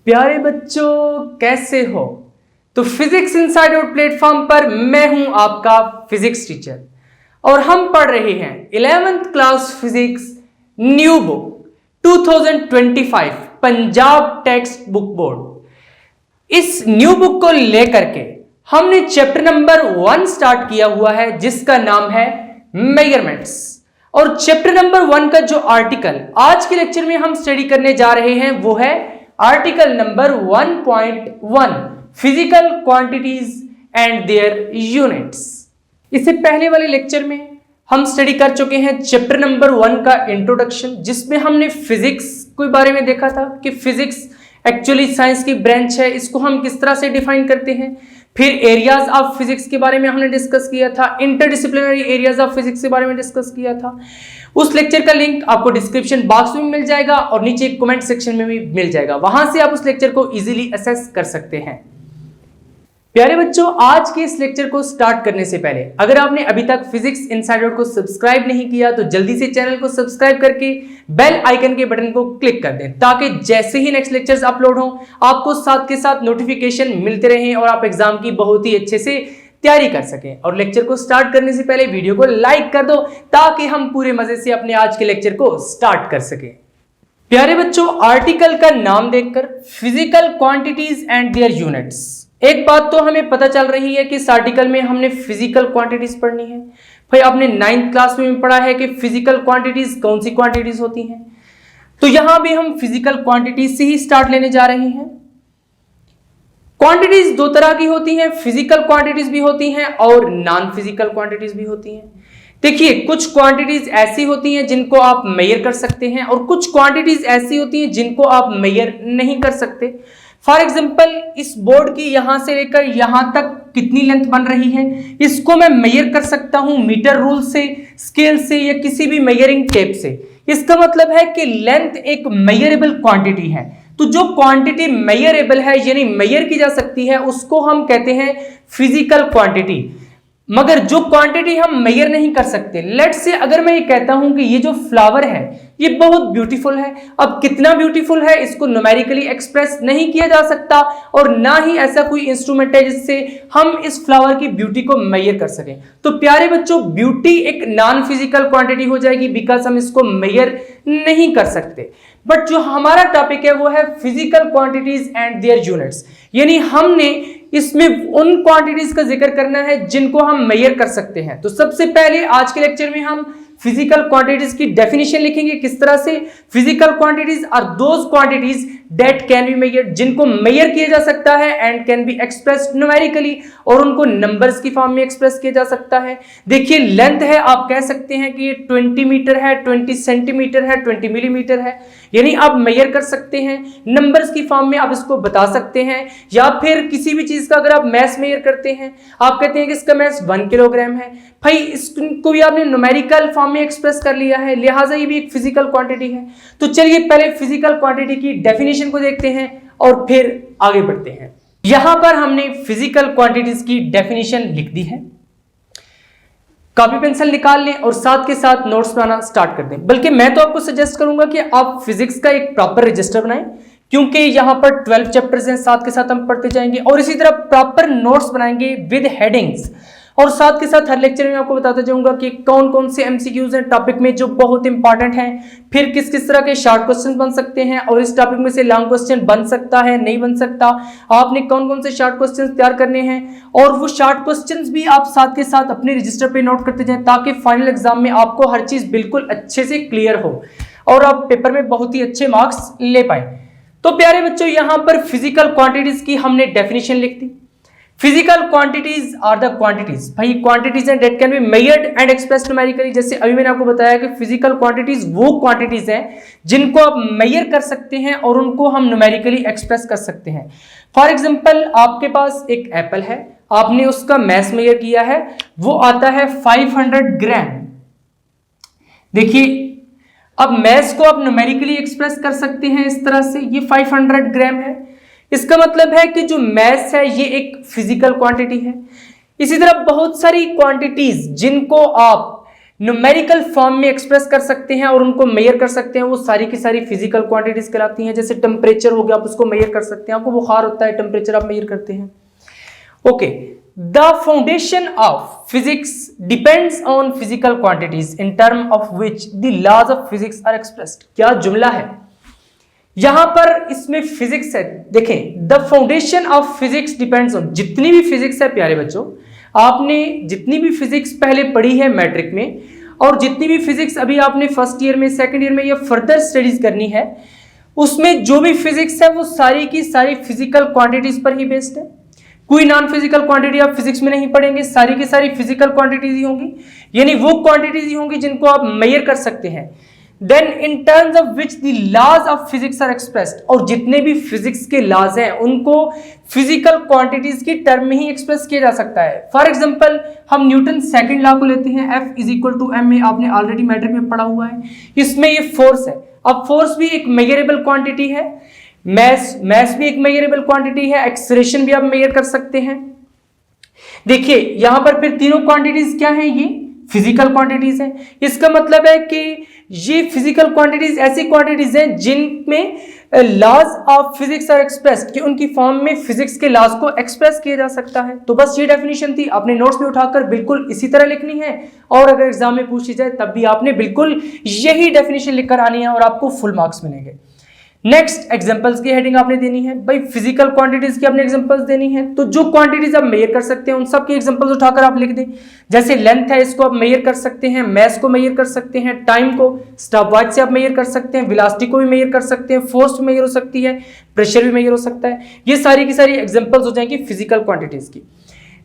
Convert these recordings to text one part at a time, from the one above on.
प्यारे बच्चों कैसे हो। तो फिजिक्स इनसाइड आउट प्लेटफॉर्म पर मैं हूं आपका फिजिक्स टीचर और हम पढ़ रहे हैं 11th class physics new book 2025 Punjab text book board. इस न्यू बुक को लेकर के हमने चैप्टर नंबर 1 स्टार्ट किया हुआ है जिसका नाम है मेजरमेंट्स। और चैप्टर नंबर 1 का जो आर्टिकल आज के लेक्चर में हम स्टडी करने जा रहे हैं वो है article number 1.1 physical quantities and their units. इससे पहले वाले लेक्चर में हम स्टडी कर चुके हैं चैप्टर नंबर 1 का इंट्रोडक्शन, जिसमें हमने फिजिक्स के बारे में देखा था कि फिजिक्स एक्चुअली साइंस की ब्रांच है, इसको हम किस तरह से डिफाइन करते हैं। फिर एरियाज ऑफ फिजिक्स के बारे में हमने डिस्कस किया था, इंटरडिसिप्लिनरी एरियाज ऑफ फिजिक्स के बारे में डिस्कस किया था। उस लेक्चर का लिंक आपको डिस्क्रिप्शन बॉक्स में मिल जाएगा और नीचे कमेंट सेक्शन में भी मिल जाएगा, वहां से आप उस लेक्चर को इजीली एक्सेस कर सकते हैं। प्यारे बच्चों, आज के इस लेक्चर को स्टार्ट करने से पहले अगर आपने अभी तक फिजिक्स इनसाइड आउट को सब्सक्राइब नहीं किया तो जल्दी से चैनल को सब्सक्राइब करके बेल आइकन के बटन को क्लिक कर दें, ताकि जैसे ही नेक्स्ट लेक्चर्स अपलोड हो आपको साथ के साथ नोटिफिकेशन मिलते रहें और आप एग्जाम की बहुत ही अच्छे से तैयारी कर सकें। और लेक्चर को स्टार्ट करने से पहले वीडियो को लाइक कर दो ताकि हम पूरे मजे से अपने आज के लेक्चर को स्टार्ट कर सकें। प्यारे बच्चों, आर्टिकल का नाम देखकर physical quantities and their units, एक बात तो हमें पता चल रही है कि इस आर्टिकल में हमने फिजिकल क्वांटिटीज पढ़नी है। भाई आपने 9th क्लास में पढ़ा है कि फिजिकल क्वांटिटीज कौन सी क्वांटिटीज होती हैं, तो यहां भी हम फिजिकल क्वांटिटीज से ही स्टार्ट लेने जा रहे हैं। क्वांटिटीज दो तरह की होती हैं, फिजिकल क्वांटिटीज भी होती हैं और नॉन फिजिकल क्वांटिटीज भी होती हैं। देखिए, कुछ क्वांटिटीज ऐसी होती हैं जिनको आप मेजर कर सकते हैं और कुछ क्वांटिटीज ऐसी होती हैं जिनको आप मेजर नहीं कर सकते। फॉर एग्जाम्पल, इस बोर्ड की यहां से लेकर यहां तक कितनी लेंथ बन रही है, इसको मैं मेजर कर सकता हूं मीटर रूल से, स्केल से या किसी भी मेजरिंग टेप से। इसका मतलब है कि लेंथ एक मेजरेबल क्वांटिटी है। तो जो क्वांटिटी मेजरेबल है यानी मेजर की जा सकती है उसको हम कहते हैं फिजिकल क्वांटिटी। मगर जो क्वांटिटी हम मेजर नहीं कर सकते, लेट से अगर मैं ये कहता हूं कि ये जो फ्लावर है ये बहुत ब्यूटीफुल है, अब कितना ब्यूटीफुल है इसको न्यूमेरिकली एक्सप्रेस नहीं किया जा सकता और ना ही ऐसा कोई इंस्ट्रूमेंट है जिससे हम इस फ्लावर की ब्यूटी को मेजर कर सकें। तो प्यारे बच्चों, ब्यूटी एक नॉन फिजिकल क्वांटिटी हो जाएगी बिकॉज हम इसको मेजर नहीं कर सकते। बट जो हमारा टॉपिक है वो है physical quantities and their units, यानी हमने इसमें उन क्वांटिटीज का जिक्र करना है जिनको हम मेजर कर सकते हैं। तो सबसे पहले आज के लेक्चर में हम फिजिकल क्वांटिटीज की डेफिनेशन लिखेंगे। किस तरह से physical quantities are those quantities that can be measured, जिनको मेजर किया जा सकता है and can be expressed numerically, और उनको नंबर्स की फॉर्म में एक्सप्रेस किया जा सकता है। देखिए, लेंथ है, आप कह सकते हैं कि ये 20 मीटर है, 20 सेंटीमीटर है, 20 मिलीमीटर है, यानी आप मेजर कर सकते हैं। नंबर्स की फॉर्म में आप इसको बता सकते हैं, या फिर किसी भी चीज का अगर आप मैस मेजर करते हैं, आप कहते हैं कि इसका मैस 1 किलोग्राम है, भाई इसको भी आपने न्यूमेरिकल फॉर्म में एक्सप्रेस कर लिया है, लिहाजा ये भी एक फिजिकल क्वांटिटी है। तो चलिए पहले फिजिकल क्वांटिटी की डेफिनेशन को देखते हैं और फिर आगे बढ़ते हैं। यहां पर हमने फिजिकल क्वांटिटीज की डेफिनेशन लिख दी है, कॉपी पेंसिल निकाल लें और साथ के साथ नोट्स बनाना स्टार्ट कर दें। बल्कि मैं तो आपको सजेस्ट करूंगा कि आप फिजिक्स का एक प्रॉपर रजिस्टर बनाएं, क्योंकि यहां पर 12 चैप्टर्स हैं, साथ के साथ हम पढ़ते जाएंगे और इसी तरह प्रॉपर नोट्स बनाएंगे विद हेडिंग्स। और साथ के साथ हर लेक्चर में आपको बताता जाऊंगा कि कौन कौन से एमसीक्यूज हैं टॉपिक में जो बहुत इंपॉर्टेंट हैं, फिर किस किस तरह के शॉर्ट क्वेश्चन बन सकते हैं और इस टॉपिक में से लॉन्ग क्वेश्चन बन सकता है नहीं बन सकता, आपने कौन कौन से शॉर्ट क्वेश्चन तैयार करने हैं, और वो शॉर्ट क्वेश्चन भी आप साथ के साथ अपने रजिस्टर पे नोट करते जाएं ताकि फाइनल एग्जाम में आपको हर चीज बिल्कुल अच्छे से क्लियर हो और आप पेपर में बहुत ही अच्छे मार्क्स ले पाए। तो प्यारे बच्चों, यहां पर फिजिकल क्वांटिटीज की हमने डेफिनेशन लिख दी। Physical quantities are the quantities, भाई क्वांटिटीज हैं that can be measured and expressed numerically. जैसे अभी मैंने आपको बताया कि फिजिकल क्वांटिटीज वो क्वांटिटीज हैं जिनको आप मेजर कर सकते हैं और उनको हम न्यूमेरिकली एक्सप्रेस कर सकते हैं। फॉर एग्जांपल, आपके पास एक एप्पल है, आपने उसका मास मेजर किया है, वो आता है 500 ग्राम। देखिए, अब मास को आप न्यूमेरिकली एक्सप्रेस कर सकते हैं इस तरह से, ये 500 ग्राम है। इसका मतलब है कि जो मास है ये एक फिजिकल क्वांटिटी है। इसी तरह बहुत सारी क्वांटिटीज जिनको आप न्यूमेरिकल फॉर्म में एक्सप्रेस कर सकते हैं और उनको मेजर कर सकते हैं, वो सारी की सारी फिजिकल क्वांटिटीज कहलाती हैं। जैसे टेम्परेचर हो गया, आप उसको मेजर कर सकते हैं, आपको बुखार होता है, टेम्परेचर आप मेजर करते हैं। Okay, the foundation of physics depends on physical quantities in term of which the laws of physics are expressed. क्या जुमला है यहां पर, इसमें फिजिक्स है। देखें, the foundation of physics depends on, जितनी भी फिजिक्स है प्यारे बच्चों, आपने जितनी भी फिजिक्स पहले पढ़ी है मैट्रिक में, और जितनी भी फिजिक्स अभी आपने फर्स्ट ईयर में, सेकंड ईयर में या फर्दर स्टडीज करनी है, उसमें जो भी फिजिक्स है वो सारी की सारी फिजिकल क्वांटिटीज पर ही बेस्ड है। कोई नॉन फिजिकल क्वांटिटी आप फिजिक्स में नहीं पढ़ेंगे, सारी की सारी फिजिकल क्वांटिटीज ही होंगी, यानी वो क्वांटिटीज ही होंगी जिनको आप मेजर कर सकते हैं। Then in terms of which the laws of physics are expressed, और जितने भी फिजिक्स के लॉज हैं उनको फिजिकल क्वांटिटीज की टर्म में ही एक्सप्रेस किया जा सकता है। फॉर एग्जांपल, हम न्यूटन सेकंड लॉ को लेते हैं, F is equal to m में आपने ऑलरेडी मैट्रिक में पढ़ा हुआ है। इसमें ये फोर्स है। अब फोर्स भी एक मेजरेबल क्वांटिटी है, मैस भी एक मेजरेबल क्वांटिटी है, एक्सेलरेशन भी आप मेजर कर सकते हैं। देखिए यहां पर फिर तीनों क्वांटिटीज क्या है, ये फिजिकल क्वांटिटीज हैं। इसका मतलब है कि ये फिजिकल क्वांटिटीज ऐसी क्वांटिटीज हैं जिनमें laws of physics are expressed, कि उनकी फॉर्म में फिजिक्स के लॉज को एक्सप्रेस किया जा सकता है। तो बस ये डेफिनेशन थी, आपने नोट्स में उठाकर बिल्कुल इसी तरह लिखनी है, और अगर एग्जाम में पूछी जाए तब भी आपने बिल्कुल यही डेफिनेशन लिखकर आनी है और आपको फुल मार्क्स मिलेंगे। नेक्स्ट, एग्जांपल्स की हेडिंग आपने देनी है। भाई फिजिकल क्वांटिटीज की आपने एग्जांपल्स देनी है, तो जो क्वांटिटीज आप मेजर कर सकते हैं उन सब की एग्जांपल्स उठाकर आप लिख दें। जैसे लेंथ है, इसको आप मेजर कर सकते हैं, मैस को मेजर कर सकते हैं, टाइम को स्टॉपवॉच से आप मेजर कर सकते हैं, वेलोसिटी को भी मेजर कर सकते हैं, फोर्स भी मेजर हो सकती है, प्रेशर भी मेजर हो सकता है। ये सारी की सारी एग्जांपल्स हो जाएंगी फिजिकल क्वांटिटीज की।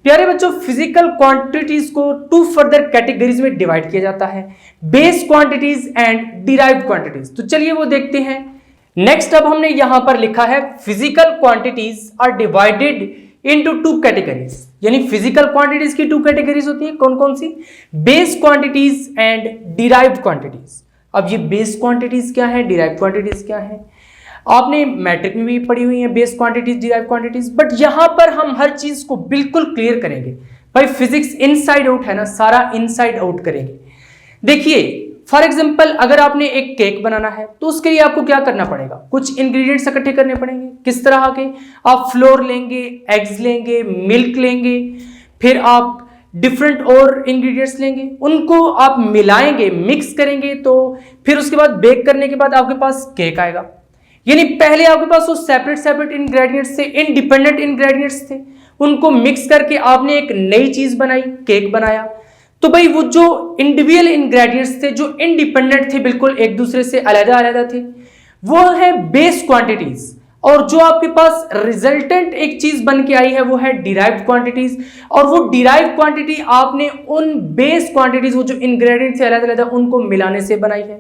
प्यारे बच्चों, फिजिकल क्वांटिटीज को टू फर्दर कैटेगरीज में डिवाइड किया जाता है, base quantities and derived quantities. तो चलिए वो देखते हैं। नेक्स्ट, अब हमने यहां पर लिखा है physical quantities are divided into two categories, यानी फिजिकल क्वांटिटीज की टू कैटेगरीज होती है। कौन कौन सी? Base quantities and derived quantities. अब ये बेस क्वांटिटीज क्या है, डिराइव्ड क्वांटिटीज क्या है, आपने मैट्रिक में भी पढ़ी हुई है base quantities, derived quantities, but यहां पर हम हर चीज को बिल्कुल क्लियर करेंगे। भाई फिजिक्स इनसाइड आउट है ना, सारा इनसाइड आउट करेंगे। देखिए फॉर एग्जाम्पल, अगर आपने एक केक बनाना है तो उसके लिए आपको क्या करना पड़ेगा, कुछ इंग्रेडिएंट्स इकट्ठे करने पड़ेंगे। किस तरह के? आप फ्लोर लेंगे, एग्स लेंगे, मिल्क लेंगे, फिर आप डिफरेंट और इंग्रेडिएंट्स लेंगे, उनको आप मिलाएंगे, मिक्स करेंगे, तो फिर उसके बाद बेक करने के बाद आपके पास केक आएगा। यानी पहले आपके पास वो सेपरेट सेपरेट इंग्रेडिएंट्स थे, इंडिपेंडेंट इंग्रेडिएंट्स थे, उनको मिक्स करके आपने एक नई चीज बनाई, केक बनाया। तो भाई वो जो इंडिविजुअल इंग्रेडिएंट्स थे, जो इंडिपेंडेंट थे, बिल्कुल एक दूसरे से अलग अलग थे, वो है बेस क्वांटिटीज। और जो आपके पास रिजल्टेंट एक चीज बन के आई है वो है डिराइव्ड क्वांटिटीज। और वो डिराइव्ड क्वांटिटी आपने उन बेस क्वांटिटीज, वो जो इंग्रेडिएंट्स से अलग अलग उनको मिलाने से बनाई है।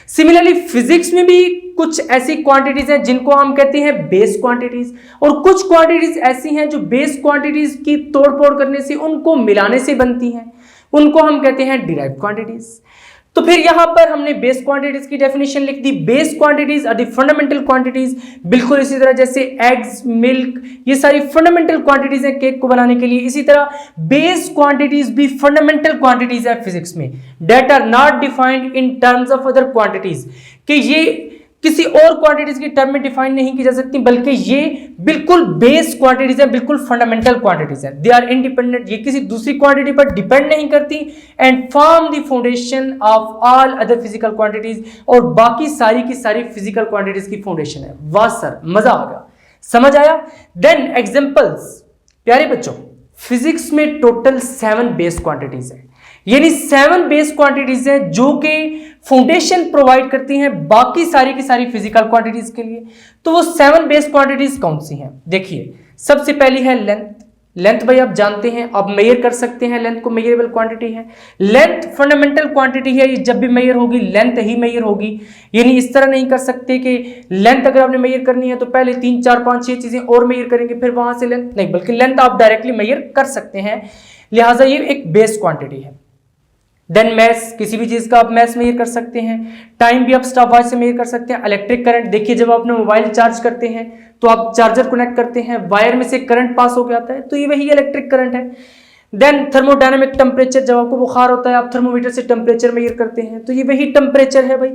सिमिलरली फिजिक्स में भी कुछ ऐसी क्वांटिटीज हैं जिनको हम कहते हैं बेस क्वांटिटीज, और कुछ क्वांटिटीज ऐसी हैं जो बेस क्वांटिटीज की तोड़फोड़ करने से, उनको मिलाने से बनती हैं, उनको हम कहते हैं डिराइव्ड क्वांटिटीज। तो फिर यहां पर हमने बेस क्वांटिटीज की डेफिनेशन लिख दी। Base quantities are the fundamental quantities, बिल्कुल इसी तरह जैसे एग्स, मिल्क, ये सारी फंडामेंटल क्वांटिटीज है केक को बनाने के लिए। इसी तरह बेस क्वांटिटीज भी फंडामेंटल क्वांटिटीज है फिजिक्स में, that are not defined in terms of other quantities, कि ये किसी और क्वांटिटीज की टर्म में डिफाइन नहीं की जा सकती, बल्कि ये बिल्कुल बेस क्वांटिटीज है, बिल्कुल फंडामेंटल क्वांटिटीज है। दे आर इंडिपेंडेंट, ये किसी दूसरी क्वांटिटी पर डिपेंड नहीं करती, and form the foundation of all other physical quantities, और बाकी सारी की सारी फिजिकल क्वांटिटीज की फाउंडेशन है। वाह सर, मजा आ गया, समझ आया? Then examples. प्यारे बच्चों, फिजिक्स में टोटल 7 बेस क्वांटिटीज है, यानी 7 बेस क्वांटिटीज है जो कि फाउंडेशन प्रोवाइड करती हैं बाकी सारी की सारी फिजिकल क्वांटिटीज के लिए। तो वो 7 बेस क्वांटिटीज कौन सी हैं? देखिए, सबसे पहली है लेंथ। लेंथ भाई आप जानते हैं, आप मेजर कर सकते हैं, लेंथ को मेजरेबल क्वांटिटी है। लेंथ फंडामेंटल क्वांटिटी है, ये जब भी मेजर होगी लेंथ ही मेजर होगी, यानी इस तरह नहीं कर सकते कि लेंथ अगर आपने मेजर करनी है तो पहले 3, 4, 5, 6 चीजें और मेजर करेंगे फिर वहां से लेंथ, नहीं, बल्कि लेंथ आप डायरेक्टली मेजर कर सकते हैं, लिहाजा ये एक बेस क्वांटिटी है। देन मैस, किसी भी चीज का आप मैस मेजर कर सकते हैं। टाइम भी आप स्टॉपवॉच से मेजर कर सकते हैं। इलेक्ट्रिक करंट, देखिए जब आप अपना मोबाइल चार्ज करते हैं तो आप चार्जर कनेक्ट करते हैं, वायर में से करंट पास हो जाता है, तो ये वही इलेक्ट्रिक करंट है। देन थर्मोडायनामिक टेम्परेचर, जब आपको बुखार होता है आप थर्मोमीटर से टेम्परेचर मेजर करते हैं, तो ये वही टेम्परेचर है भाई।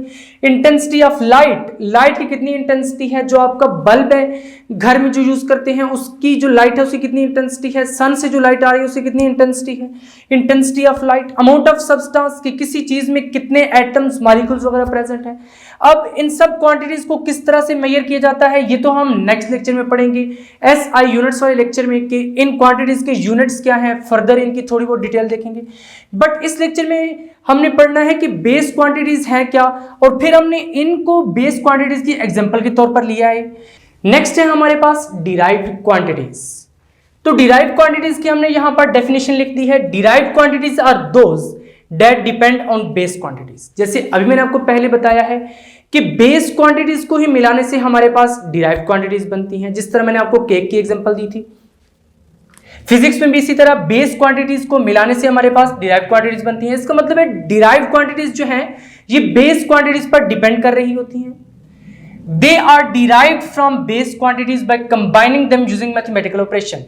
इंटेंसिटी ऑफ लाइट, लाइट की कितनी इंटेंसिटी है, जो आपका बल्ब है घर में जो यूज करते हैं उसकी जो लाइट है उसकी कितनी इंटेंसिटी है, सन से जो लाइट आ रही है उसकी कितनी इंटेंसिटी है, intensity of light. Amount of substance कि किसी चीज में कितने एटम्स मॉलिक्यूल्स वगैरह प्रेजेंट है। अब इन सब क्वांटिटीज को किस तरह से मेजर किया जाता है ये तो हम नेक्स्ट लेक्चर में पढ़ेंगे, एसआई यूनिट्स वाले लेक्चर में, कि इन क्वांटिटीज के यूनिट्स क्या हैं, फर्दर इनकी थोड़ी बहुत डिटेल देखेंगे। बट इस लेक्चर में हमने पढ़ना है कि बेस क्वांटिटीज है क्या, और फिर हमने इनको बेस क्वांटिटीज की एग्जांपल के तौर पर लिया है। नेक्स्ट है हमारे पास डिराइव्ड क्वांटिटीज। तो डिराइव्ड क्वांटिटीज की हमने यहां पर डेफिनेशन लिख दी है। Derived quantities are those that depend on base quantities. जैसे अभी मैंने आपको पहले बताया है कि बेस क्वांटिटीज को ही मिलाने से हमारे पास डिराइव्ड क्वांटिटीज बनती हैं, जिस तरह मैंने आपको केक की एग्जांपल दी थी। फिजिक्स में भी इसी तरह बेस क्वांटिटीज को मिलाने से हमारे पास डिराइव्ड क्वांटिटीज बनती हैं। इसका मतलब है डिराइव्ड क्वांटिटीज जो हैं ये बेस क्वांटिटीज पर डिपेंड कर रही होती हैं। They are derived from base quantities by combining them using mathematical operation.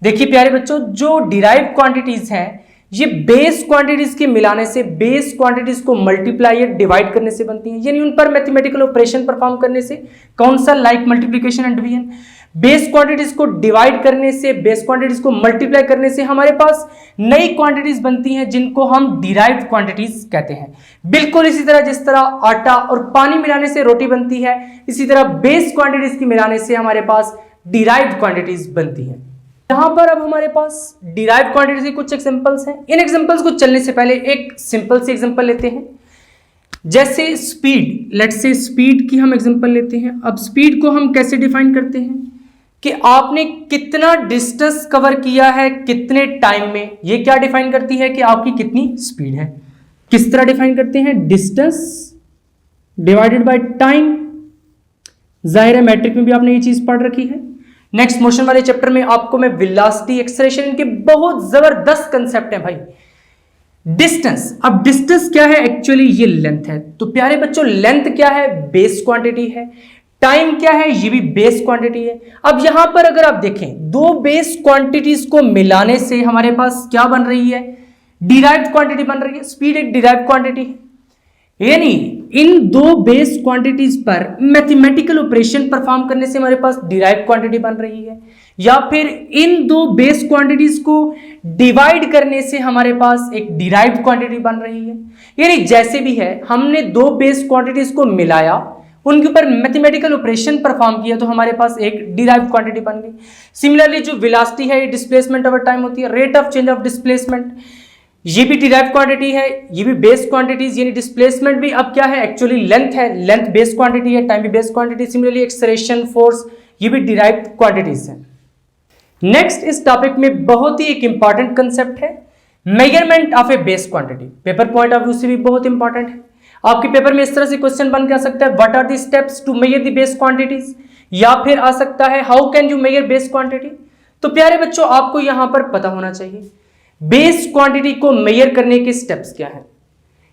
देखिए प्यारे बच्चों, जो डिराइव्ड क्वांटिटीज हैं ये बेस क्वांटिटीज के मिलाने से, बेस क्वांटिटीज को मल्टीप्लाई या डिवाइड करने से बनती हैं, यानी उन पर मैथमेटिकल ऑपरेशन परफॉर्म करने से। कौन सा? Like multiplication and division. Base quantities को डिवाइड करने से, बेस क्वांटिटीज को मल्टीप्लाई करने से हमारे पास नई क्वांटिटीज बनती हैं जिनको हम डिराइव्ड क्वांटिटीज कहते हैं। बिल्कुल इसी तरह जिस तरह आटा और पानी मिलाने से रोटी बनती है, इसी तरह बेस क्वांटिटीज की मिलाने से हमारे पास डिराइव्ड क्वांटिटीज बनती हैं। यहां पर अब हमारे पास डिराइव्ड क्वांटिटीज के कुछ एग्जांपल्स हैं। इन एग्जांपल्स को चलने से पहले एक सिंपल सी एग्जांपल लेते हैं। जैसे स्पीड, लेट्स से स्पीड की हम एग्जांपल लेते हैं। अब स्पीड को हम कैसे डिफाइन करते हैं कि आपने कितना डिस्टेंस कवर किया है कितने टाइम में, ये क्या डिफाइन करती है कि आपकी कितनी स्पीड है। किस तरह डिफाइन करते हैं? Distance divided by time. जाहिर है मैट्रिक में भी आपने ये चीज पढ़ रखी है। नेक्स्ट मोशन वाले चैप्टर में आपको मैं वेलोसिटी, एक्सेलरेशन, इनके बहुत जबरदस्त कंसेप्ट है भाई। डिस्टेंस, अब डिस्टेंस क्या है? एक्चुअली ये लेंथ है। तो प्यारे बच्चों लेंथ क्या है? बेस क्वांटिटी है। टाइम क्या है? ये भी बेस क्वांटिटी है। अब यहां पर अगर आप देखें, दो बेस क्वांटिटीज को मिलाने से हमारे पास क्या बन रही है? डिराइव्ड क्वांटिटी बन रही है। स्पीड एक डिराइव्ड क्वांटिटी है, यानी इन दो बेस क्वांटिटीज पर मैथमेटिकल ऑपरेशन परफॉर्म करने से हमारे पास डिराइव्ड क्वांटिटी बन रही है, या फिर इन दो बेस क्वांटिटीज को डिवाइड करने से हमारे पास एक डिराइव्ड क्वांटिटी बन रही है। यानी जैसे भी है, हमने दो बेस क्वांटिटीज को मिलाया, उनके ऊपर मैथमेटिकल ऑपरेशन परफॉर्म किया, तो हमारे पास एक डिराइव्ड क्वांटिटी बन गई। सिमिलरली जो वेलोसिटी है, ये डिस्प्लेसमेंट ओवर टाइम होती है। Rate of change of displacement, ये भी डिराइव्ड क्वांटिटी है, ये भी बेस क्वांटिटीज, यानी डिस्प्लेसमेंट भी अब क्या है? एक्चुअली लेंथ है, लेंथ बेस क्वांटिटी है, टाइम भी base quantity. Similarly acceleration, force, ये भी डिराइव्ड क्वांटिटीज है। नेक्स्ट इस टॉपिक में बहुत ही एक इंपॉर्टेंट कंसेप्ट है, measurement of A base quantity. Paper point of view से भी बहुत इंपॉर्टेंट है। आपके पेपर में इस तरह से क्वेश्चन बन के आ सकता है, what are the steps to measure the base quantities, या फिर आ सकता है how can you measure base quantity. तो प्यारे बच्चों आपको यहां पर पता होना चाहिए बेस क्वांटिटी को मेजर करने के स्टेप्स क्या है।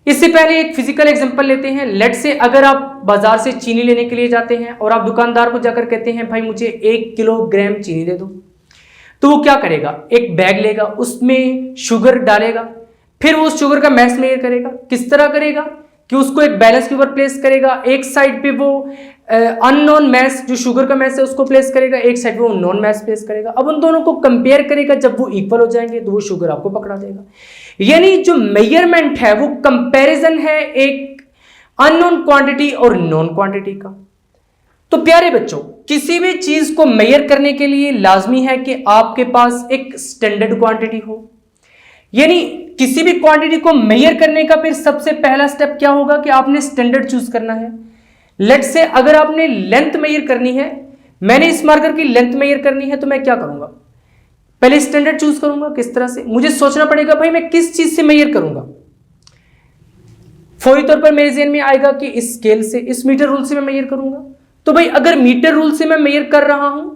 इससे पहले एक फिजिकल एग्जांपल लेते हैं। लेट से अगर आप बाजार से चीनी लेने के लिए जाते हैं और आप दुकानदार को जाकर कहते हैं भाई मुझे 1 किलोग्राम चीनी दे दो, तो वो क्या करेगा? एक बैग लेगा, उसमें शुगर डालेगा, फिर वो उस शुगर का मैस मेजर करेगा। किस तरह करेगा? कि उसको एक बैलेंस के ऊपर प्लेस करेगा। एक साइड पे वो अननोन मैस, जो शुगर का मैस है, उसको प्लेस करेगा, एक साइड पे वो नॉन मैस प्लेस करेगा। अब उन दोनों को कंपेयर करेगा, जब वो इक्वल हो जाएंगे तो वो शुगर आपको पकड़ा देगा। यानी जो मेजरमेंट है वो कंपैरिजन है एक अननोन क्वांटिटी और नॉन क्वांटिटी का। तो प्यारे बच्चों किसी भी चीज को मेजर करने के लिए लाजमी है कि आपके पास एक स्टैंडर्ड क्वांटिटी हो। यानी किसी भी क्वांटिटी को मेजर करने का फिर सबसे पहला स्टेप क्या होगा कि आपने स्टैंडर्ड चूज करना है। लेट्स से अगर आपने लेंथ मेजर करनी है, मैंने इस मार्कर की लेंथ मेजर करनी है, तो मैं क्या करूंगा? पहले स्टैंडर्ड चूज करूंगा। किस तरह से? मुझे सोचना पड़ेगा भाई मैं किस चीज से मेजर करूंगा। फौरी तौर पर मेरे ज़हन में आएगा कि इस स्केल से, इस मीटर रूल से मैं मेजर करूंगा। तो भाई अगर मीटर रूल से मैं मेजर कर रहा हूं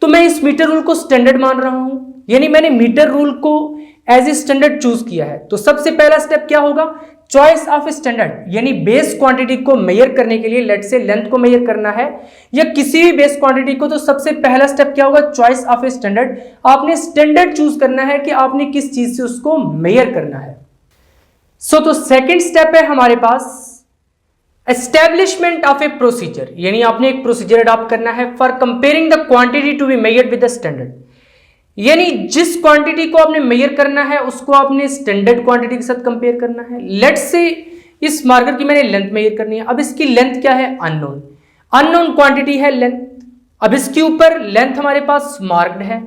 तो मैं इस मीटर रूल को स्टैंडर्ड मान रहा हूं, यानी मैंने मीटर रूल को एज ए स्टैंडर्ड चूज किया है। तो सबसे पहला स्टेप क्या होगा, चॉइस ऑफ स्टैंडर्ड, यानी बेस क्वांटिटी को मेजर करने के लिए, लेट से लेंथ को मेजर करना है या किसी भी बेस क्वांटिटी को, तो सबसे पहला स्टेप क्या होगा, चॉइस ऑफ स्टैंडर्ड। आपने स्टैंडर्ड चूज करना है कि आपने किस चीज से उसको मेजर करना है। तो सेकंड स्टेप है हमारे पास एस्टेब्लिशमेंट ऑफ ए प्रोसीजर, यानी आपने एक प्रोसीजर अडॉप्ट करना है for comparing the quantity to be measured with the standard, यानी जिस क्वांटिटी को आपने मेजर करना है उसको आपने स्टैंडर्ड क्वांटिटी के साथ कंपेयर करना है। लेट्स से इस मार्कर की मैंने लेंथ मेजर करनी है, अब इसकी लेंथ क्या है, अननोन, अननोन क्वांटिटी है लेंथ। अब इसके ऊपर लेंथ हमारे पास मार्क्ड है,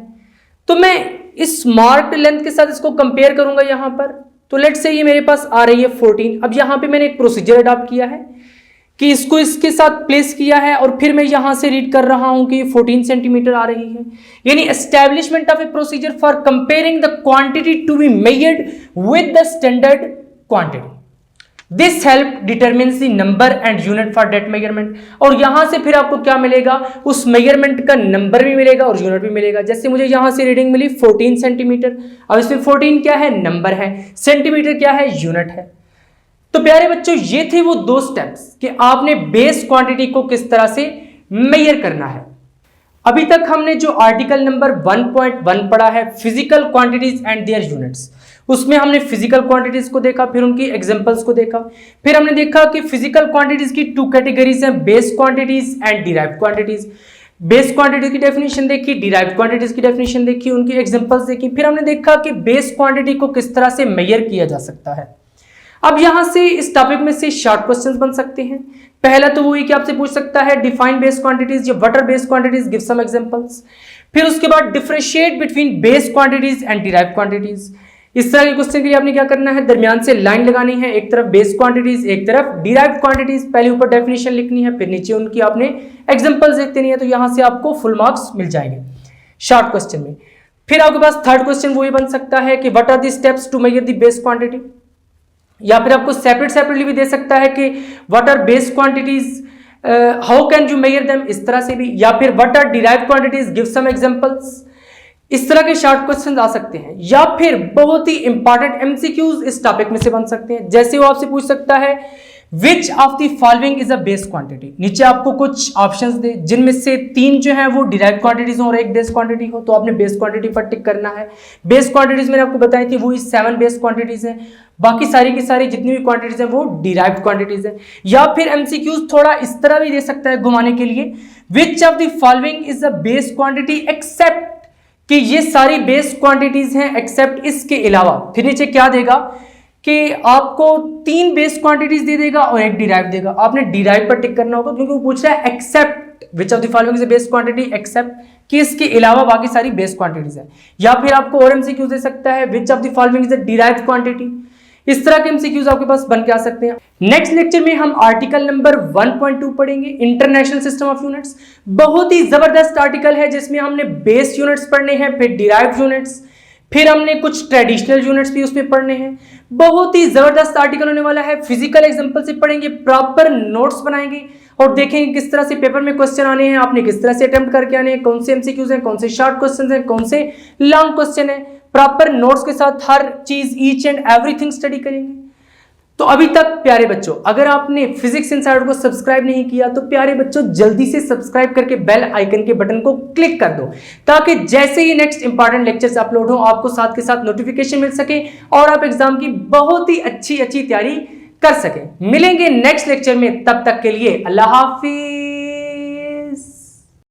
तो मैं इस मार्क्ड लेंथ के साथ इसको कंपेयर करूंगा यहां पर। तो लेट्स से ये मेरे पास आ रही है 14। अब यहां पे मैंने एक प्रोसीजर अडॉप्ट किया है कि इसको इसके साथ प्लेस किया है और फिर मैं यहां से रीड कर रहा हूं कि 14 सेंटीमीटर आ रही है, यानी establishment of a procedure for comparing the quantity to be measured with the standard quantity. This help determines the number and unit for that measurement. और यहां से फिर आपको क्या मिलेगा, उस मेजरमेंट का नंबर भी मिलेगा और यूनिट भी मिलेगा। जैसे मुझे यहां से रीडिंग मिली 14 सेंटीमीटर, अब इसमें 14 क्या है, नंबर है, सेंटीमीटर क्या है, यूनिट है। तो प्यारे बच्चों, ये थे वो दो स्टेप्स कि आपने बेस क्वांटिटी को किस तरह से मेजर करना है। अभी तक हमने जो आर्टिकल नंबर 1.1 पढ़ा है, physical quantities and their units, उसमें हमने फिजिकल क्वांटिटीज को देखा, फिर उनकी एग्जांपल्स को देखा, फिर हमने देखा कि फिजिकल क्वांटिटीज की टू कैटेगरीज हैं, base quantities and derived quantities. Base quantity की डेफिनेशन देखी, डिराइव्ड क्वांटिटीज की डेफिनेशन देखी, उनकी एग्जांपल्स देखी, फिर हमने देखा कि बेस क्वांटिटी को किस तरह से मेजर किया जा सकता है। अब यहां से इस टॉपिक में से शॉर्ट क्वेश्चंस बन सकते हैं। पहला तो वही कि आपसे पूछ सकता है डिफाइन बेस क्वांटिटीज या what are base quantities, give some examples. फिर उसके बाद differentiate between base quantities and derived quantities. इस तरह के क्वेश्चन के लिए आपने क्या करना है, दरमियान से लाइन लगानी है, एक तरफ बेस क्वांटिटीज, एक तरफ डिराइव्ड क्वांटिटीज। पहले ऊपर डेफिनेशन लिखनी है, फिर नीचे उनकी आपने एग्जांपल्स लिख देनी है, तो यहां से आपको फुल मार्क्स मिल जाएंगे शॉर्ट क्वेश्चन में। फिर आपके पास थर्ड क्वेश्चन वही बन सकता है कि what are the steps to measure the base quantity, या फिर आपको सेपरेटली भी दे सकता है कि what are base quantities, how can you measure them, इस तरह से भी, या फिर what are derived quantities, give some examples. इस तरह के शॉर्ट क्वेश्चंस आ सकते हैं, या फिर बहुत ही इंपॉर्टेंट एमसीक्यूज इस टॉपिक में से बन सकते हैं। जैसे वो आपसे पूछ सकता है विच of the following is a base quantity, नीचे आपको कुछ ऑप्शंस दे जिनमें से 3 जो है वो डिराइव्ड क्वांटिटीज हो और एक बेस क्वांटिटी हो, तो आपने बेस क्वांटिटी पर टिक करना है। बेस क्वांटिटीज मैंने आपको बताई थी, वो 7 बेस क्वांटिटीज हैं, बाकी सारी की सारी जितनी भी क्वांटिटीज हैं वो डिराइव्ड क्वांटिटीज हैं। या फिर एमसीक्यूज थोड़ा इस तरह भी दे सकता है घुमाने के लिए, which of the following is a base quantity except, कि ये सारी बेस क्वांटिटीज हैं एक्सेप्ट इसके अलावा। फिर नीचे क्या देगा कि आपको 3 बेस क्वांटिटीज दे देगा और एक डिराइव देगा, आपने डिराइव पर टिक करना होगा क्योंकि वो पूछ रहा है except which of the following is a base quantity except, कि इसके अलावा बाकी सारी बेस क्वांटिटीज है। या फिर आपको और एमसीक्यूज दे सकता है विच of the following is a derived quantity. इस तरह के एमसीक्यूज आपके पास बन के आ सकते हैं। नेक्स्ट लेक्चर में हम आर्टिकल नंबर 1.2 पढ़ेंगे, इंटरनेशनल सिस्टम ऑफ यूनिट्स। बहुत ही जबरदस्त आर्टिकल है जिसमें हमने बेस यूनिट्स पढ़ने हैं, फिर डिराइव्ड यूनिट्स, फिर हमने कुछ ट्रेडिशनल यूनिट्स भी उसमें पढ़ने हैं। बहुत ही जबरदस्त आर्टिकल होने वाला है। फिजिकल एग्जांपल से पढ़ेंगे, प्रॉपर नोट्स बनाएंगे और देखेंगे किस तरह से पेपर में क्वेश्चन आने हैं, आपने किस तरह से अटेम्प्ट करके आने हैं, कौन से एमसीक्यूज हैं, कौन से शॉर्ट क्वेश्चन हैं, कौन से लॉन्ग क्वेश्चन है। प्रॉपर नोट्स के साथ हर चीज ईच एंड एवरीथिंग स्टडी करेंगे। तो अभी तक प्यारे बच्चों, अगर आपने फिजिक्स इनसाइडर को सब्सक्राइब नहीं किया तो प्यारे बच्चों जल्दी से सब्सक्राइब करके बेल आइकन के बटन को क्लिक कर दो, ताकि जैसे ही नेक्स्ट इंपॉर्टेंट लेक्चर्स अपलोड हो आपको साथ के साथ नोटिफिकेशन मिल सके और आप एग्जाम की बहुत ही अच्छी तैयारी कर सके। मिलेंगे नेक्स्ट लेक्चर में, तब तक के लिए अल्लाह हाफिज।